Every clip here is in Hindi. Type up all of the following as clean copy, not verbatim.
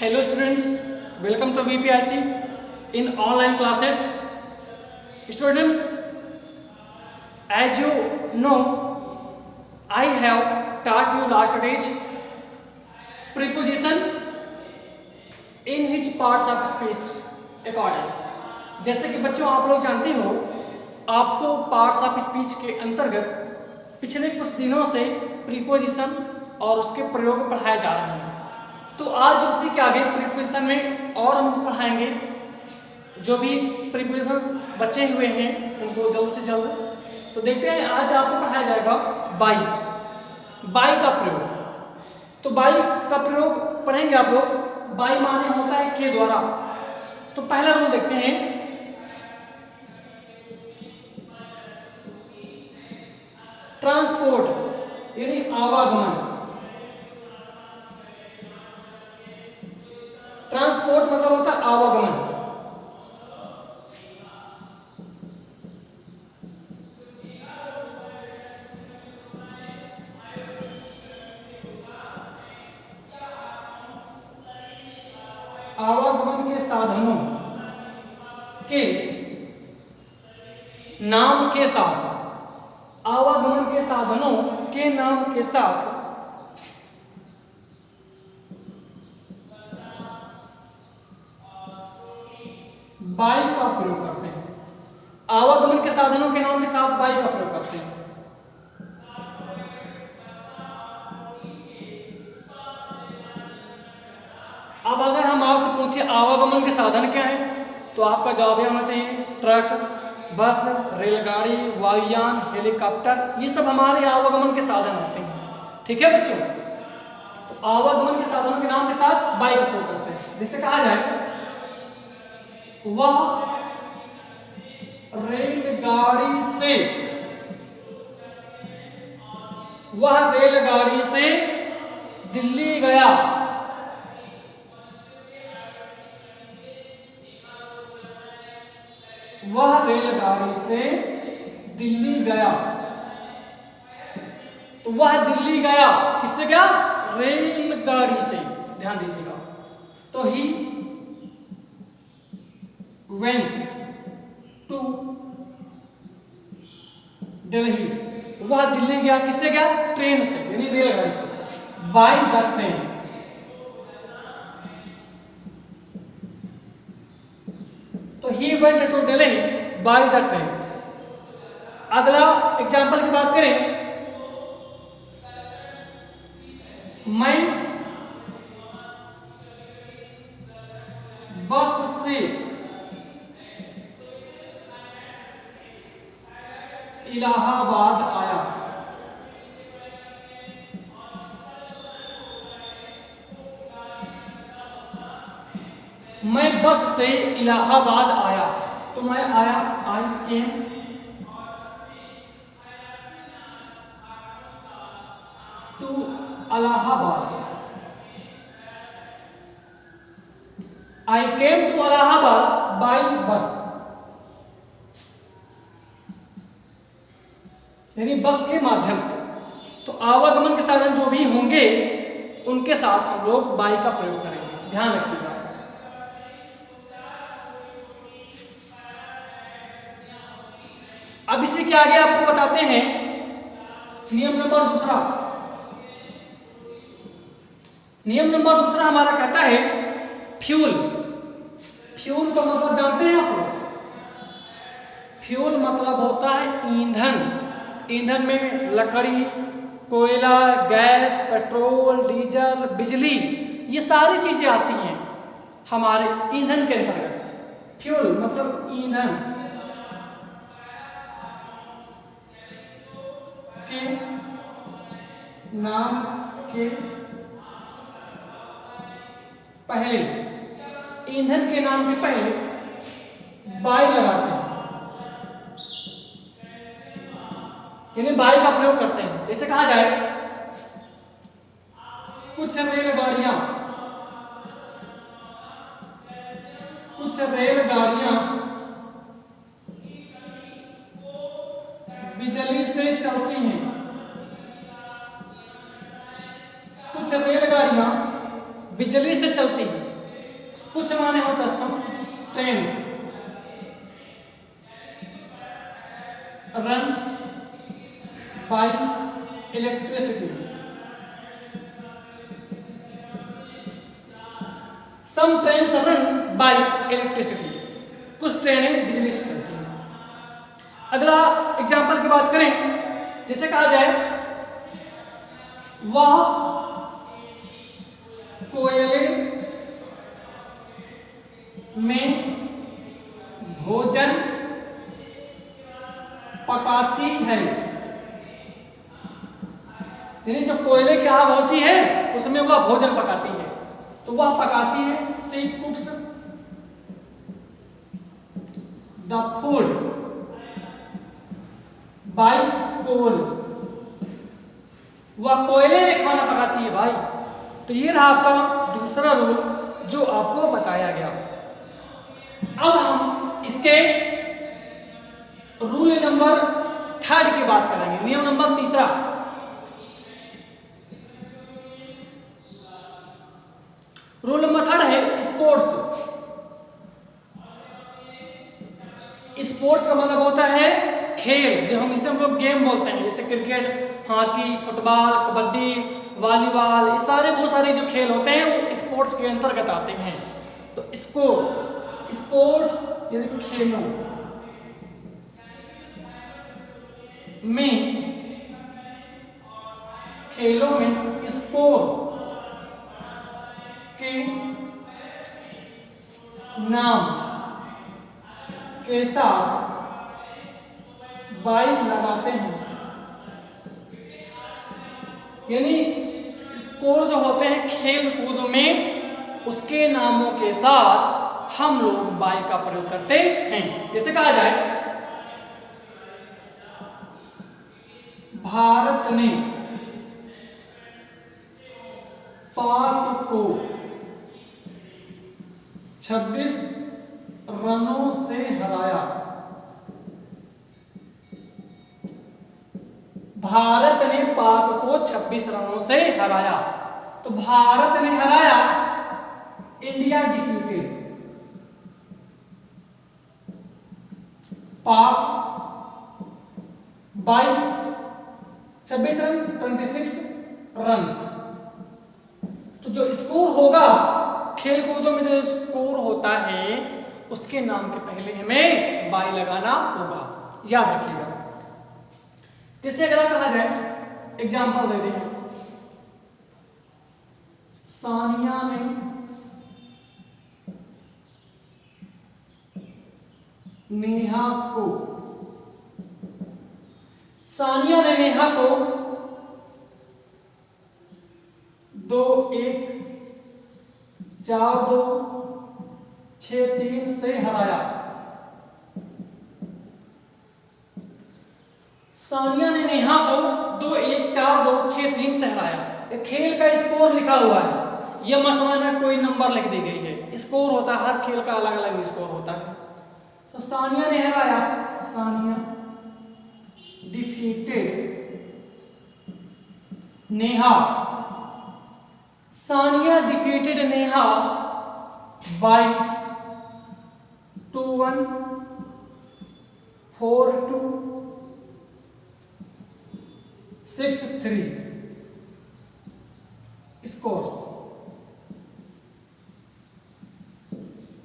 Hello students, welcome to VPIC in online classes. Students, as you know, I have taught you last stage preposition in which parts of speech according. जैसे कि बच्चों आप लोग जानते हो, आपको पार्ट्स ऑफ स्पीच के अंतर्गत पिछले कुछ दिनों से प्रीपोजिशन और उसके प्रयोग पढ़ाए जा रहे हैं। तो आज उसी के आगे प्रीपोजिशन में और हम पढ़ाएंगे जो भी प्रीपोजिशन बचे हुए हैं उनको जल्द से जल्द। तो देखते हैं आज आपको पढ़ाया जाएगा बाई का प्रयोग। तो बाई का प्रयोग पढ़ेंगे आप लोग। बाई माने होता है के द्वारा। तो पहला रूल देखते हैं, ट्रांसपोर्ट यानी आवागमन। ट्रांसपोर्ट मतलब होता है आवागमन। आवागमन के साधनों के नाम के साथ, आवागमन के साधनों के नाम के साथ बाई का प्रयोग करते हैं। आवागमन के साधनों के नाम के साथ बाई का प्रयोग करते हैं। अब अगर हम आपसे पूछे आवागमन के साधन क्या है, तो आपका जवाब यह होना चाहिए ट्रक, बस, रेलगाड़ी, वायुयान, हेलीकॉप्टर। ये सब हमारे आवागमन के साधन होते हैं। ठीक है बच्चों, तो आवागमन के साधनों के नाम के साथ बाई का प्रयोग करते हैं। जिसे कहा जाए वह रेलगाड़ी से, वह रेलगाड़ी से दिल्ली गया। वह रेलगाड़ी से दिल्ली गया। तो वह दिल्ली गया किससे गया? रेलगाड़ी से। ध्यान दीजिएगा। तो ही went to दिल्ली। वह दिल्ली गया किससे गया? ट्रेन से यानी रेलगाड़ी से, बाय द ट्रेन। तो he went to Delhi by the train. अगला एग्जाम्पल की बात करें, मैं बस से इलाहाबाद आया। मैं बस से इलाहाबाद आया। तो मैं आया, I came, to Allahabad. I came to Allahabad by bus, यानी बस के माध्यम से। तो आवागमन के साधन जो भी होंगे उनके साथ हम लोग बाई का प्रयोग करेंगे। ध्यान रखिएगा। अब इसी के आगे आपको बताते हैं नियम नंबर दूसरा। नियम नंबर दूसरा हमारा कहता है फ्यूल। फ्यूल का मतलब जानते हैं आप लोग? फ्यूल मतलब होता है ईंधन। ईंधन में लकड़ी, कोयला, गैस, पेट्रोल, डीजल, बिजली, ये सारी चीजें आती हैं हमारे ईंधन के अंतर्गत। फ्यूल मतलब ईंधन के नाम के पहले, ईंधन के नाम के पहले बाई लगाते हैं, यानी बाई का प्रयोग करते हैं। जैसे कहा जाए कुछ रेलगाड़ियां, कुछ रेलगाड़ियां बिजली से चलती हैं। कुछ रेलगाड़ियां बिजली से चलती हैं। कुछ माने होता है some trains run by electricity, some trains run by electricity, कुछ ट्रेनें बिजली से चलती हैं। अगला एग्जाम्पल की बात करें, जैसे कहा जाए वह कोयले में भोजन पकाती है, यानी जो कोयले की आग होती है उसमें वह भोजन पकाती है, तो वह पकाती है, सी कुक्स द फूड बाय कोल, वह कोयले में खाना पकाती है भाई। तो ये रहा आपका दूसरा रूल जो आपको बताया गया। अब हम इसके रूल नंबर 3 की बात करेंगे, नियम नंबर 3। रूल नंबर 3 है स्पोर्ट्स। स्पोर्ट्स का मतलब होता है खेल, जो हम लोग गेम बोलते हैं, जैसे cricket, hockey, football, kabaddi, volleyball, ये सारे बहुत सारे जो खेल होते हैं वो स्पोर्ट्स के अंतर्गत आते हैं। तो स्पोर्ट्स यानी खेलों में स्कोर के नाम के साथ बाई लगाते हैं, यानी स्कोर जो होते हैं खेल कूद में उसके नामों के साथ हम लोग बाई का प्रयोग करते हैं। जैसे कहा जाए भारत ने पाक को 26 रनों से हराया। भारत ने पाक को 26 रनों से हराया। तो भारत ने हराया, इंडिया डिफीटेड पाक बाय 26 रन 26 रन। तो जो स्कोर होगा खेल कूदों में, जो स्कोर होता है उसके नाम के पहले हमें बाई लगाना होगा, याद रखिएगा। जैसे अगर कहा जाए, एग्जांपल दे दें, सानिया ने नेहा को 2-1 4-2 6-3 से हराया। सानिया ने नेहा को 2-1 4-2 6-3 से हराया। खेल का स्कोर लिखा हुआ है, यह मसला में कोई नंबर लिख दी गई है। स्कोर होता है, हर खेल का अलग अलग स्कोर होता है। तो सानिया ने हराया, Sania defeated Neha, Sania defeated Neha by 2-1 4-2 6-3 score.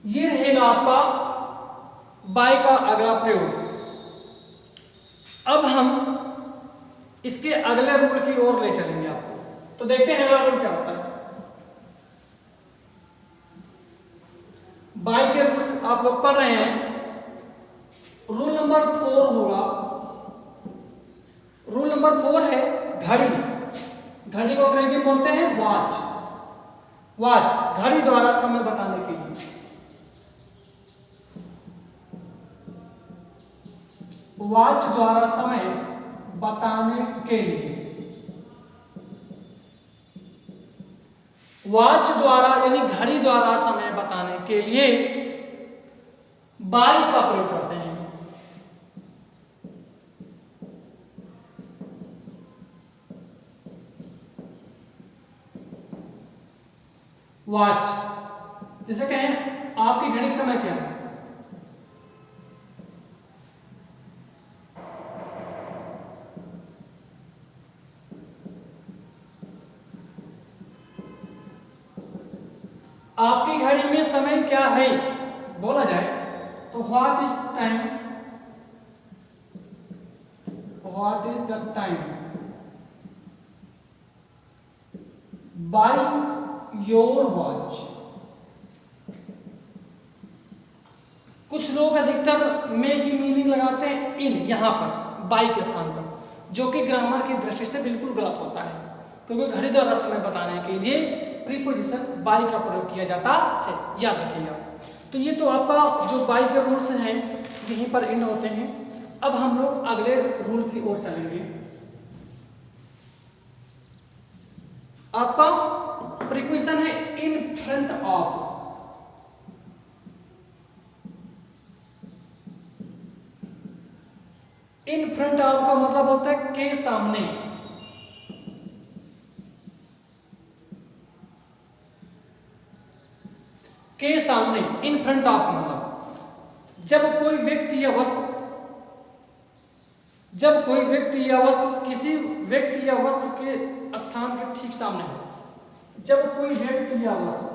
ये रहेगा आपका बाय का अगला प्रयोग। अब हम इसके अगले रूल की ओर ले चलेंगे आपको, तो देखते हैं अगला रूल क्या होता है। बाय के रूल्स आप लोग पढ़ रहे हैं। रूल नंबर 4 होगा, रूल नंबर 4 है घड़ी। घड़ी को अंग्रेजी में बोलते हैं वॉच। वॉच घड़ी द्वारा समय बताने के लिए। वॉच द्वारा समय बताने के लिए, वॉच द्वारा यानी घड़ी द्वारा समय बताने के लिए बाई का प्रयोग करते हैं। वॉच जैसे कहें आपकी घड़ी का समय क्या है, आपकी घड़ी में समय क्या है बोला जाए तो what is time, what is the time by your watch. कुछ लोग अधिकतर में की मीनिंग लगाते हैं इन यहां पर बाई के स्थान पर, जो कि ग्रामर की दृष्टि से बिल्कुल गलत होता है, क्योंकि घड़ी द्वारा समय बताने के लिए प्रीपोजिशन बाई का प्रयोग किया जाता है, याद रखिएगा। तो ये तो आपका जो बाई के रूल्स हैं यहीं पर एंड होते हैं। अब हम लोग अगले रूल की ओर चलेंगे। आपका प्रीपोजिशन है in front of. In front of का मतलब होता है के सामने। के सामने इन फ्रंट ऑफ का मतलब जब कोई व्यक्ति या वस्तु, जब कोई व्यक्ति या वस्तु किसी व्यक्ति या वस्तु के स्थान के ठीक सामने हो। जब कोई व्यक्ति या वस्तु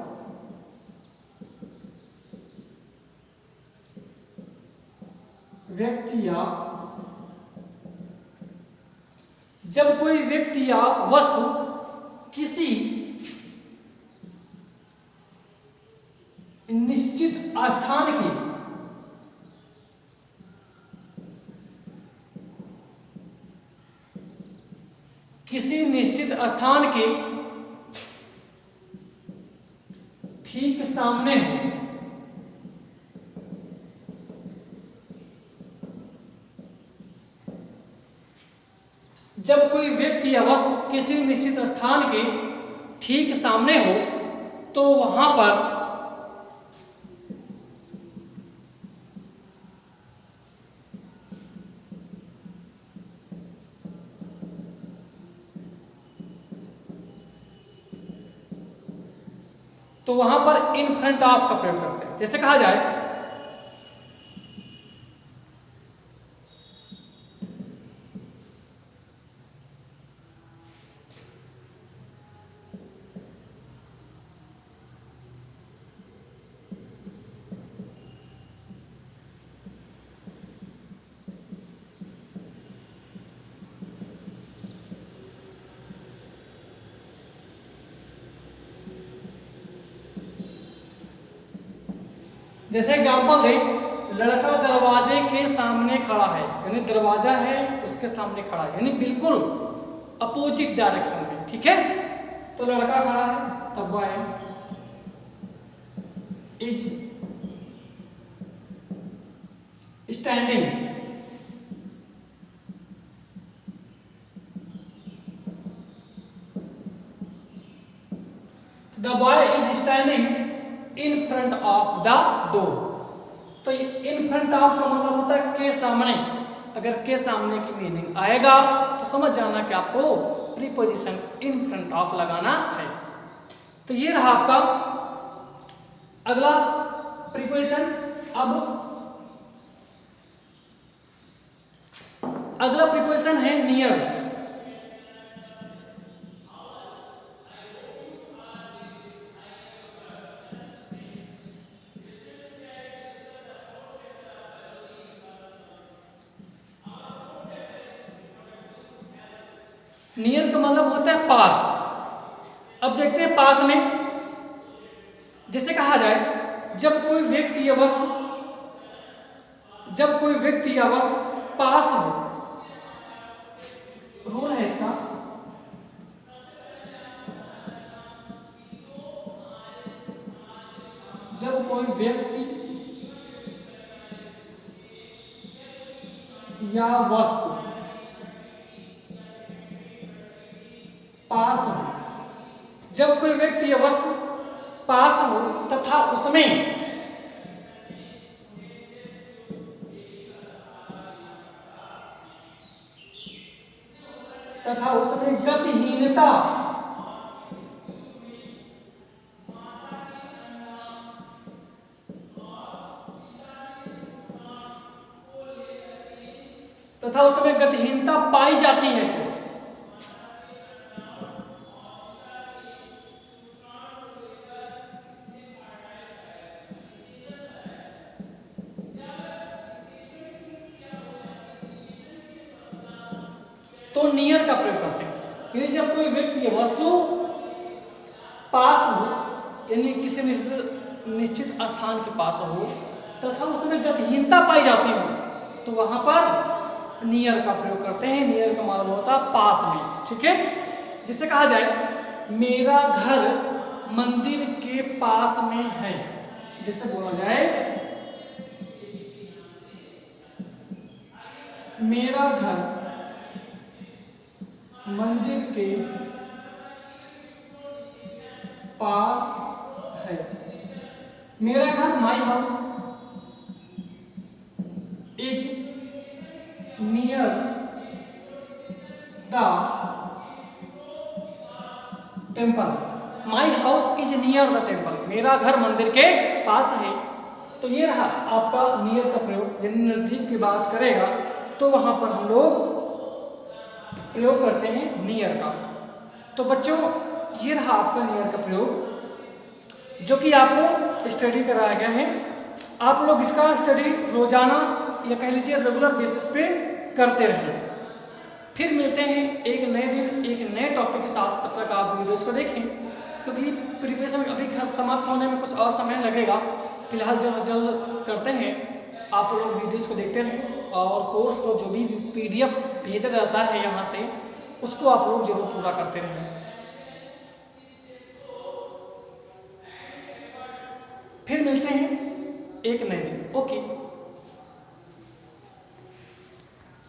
जब कोई व्यक्ति या वस्तु किसी निश्चित स्थान की ठीक सामने हो। जब कोई व्यक्ति या वस्तु किसी निश्चित स्थान के ठीक सामने हो तो वहां पर इन फ्रंट ऑफ का प्रयोग करते हैं। जैसे कहा जाए जैसे एग्जांपल दे, लड़का दरवाजे के सामने खड़ा है, यानी दरवाजा है उसके सामने खड़ा है, यानी बिल्कुल अपोजिट डायरेक्शन में। ठीक है, तो लड़का खड़ा है तब वह is standing. The boy is standing in front of the door. तो इन फ्रंट ऑफ का मतलब होता है के सामने। अगर के सामने की मीनिंग आएगा तो समझ जाना कि आपको प्रीपोजिशन इन फ्रंट ऑफ लगाना है। तो ये रहा आपका अगला प्रीपोजिशन। अब अगला प्रीपोजिशन है नियर। नियर का मतलब होता है पास। अब देखते हैं पास में, जैसे कहा जाए जब कोई व्यक्ति या वस्तु पास हो, रूल है इसका, जब कोई व्यक्ति या वस्तु पास हो, जब कोई व्यक्ति या वस्तु पास हो तथा उसमें गतिहीनता तथा उसमें गतिहीनता पाई जाती है तो नियर का प्रयोग करते हैं। यानी जब कोई व्यक्ति या वस्तु पास हो, यानी किसी निश्चित स्थान के पास हो तथा उसमें गतिहीनता पाई जाती हो, तो वहां पर नियर का प्रयोग करते हैं। नियर का मतलब होता है पास में, ठीक है। जिसे कहा जाए मेरा घर मंदिर के पास में है, जिसे बोला जाए मेरा घर मंदिर के पास है। मेरा घर, my house is near the temple. My house is near the temple, मेरा घर मंदिर के पास है। तो ये रहा आपका नियर का प्रयोग। यदि नजदीक की बात करेगा तो वहां पर हम लोग प्रयोग करते हैं नियर का। तो बच्चों ये रहा आपका नियर का प्रयोग, जो कि आपको स्टडी कराया गया है। आप लोग इसका स्टडी रोजाना या कह लीजिए रेगुलर बेसिस पे करते रहें। फिर मिलते हैं एक नए दिन एक नए टॉपिक के साथ। तब तक आप वीडियोस को देखें, क्योंकि प्रिपरेशन अभी समाप्त होने में कुछ और समय लगेगा। फिलहाल जल्द से जल्द करते हैं। आप लोग वीडियोस को देखते रहें और कोर्स को जो भी PDF भेजा जाता है यहाँ से, उसको आप लोग जरूर पूरा करते रहें। फिर मिलते हैं एक नए दिन। ओके।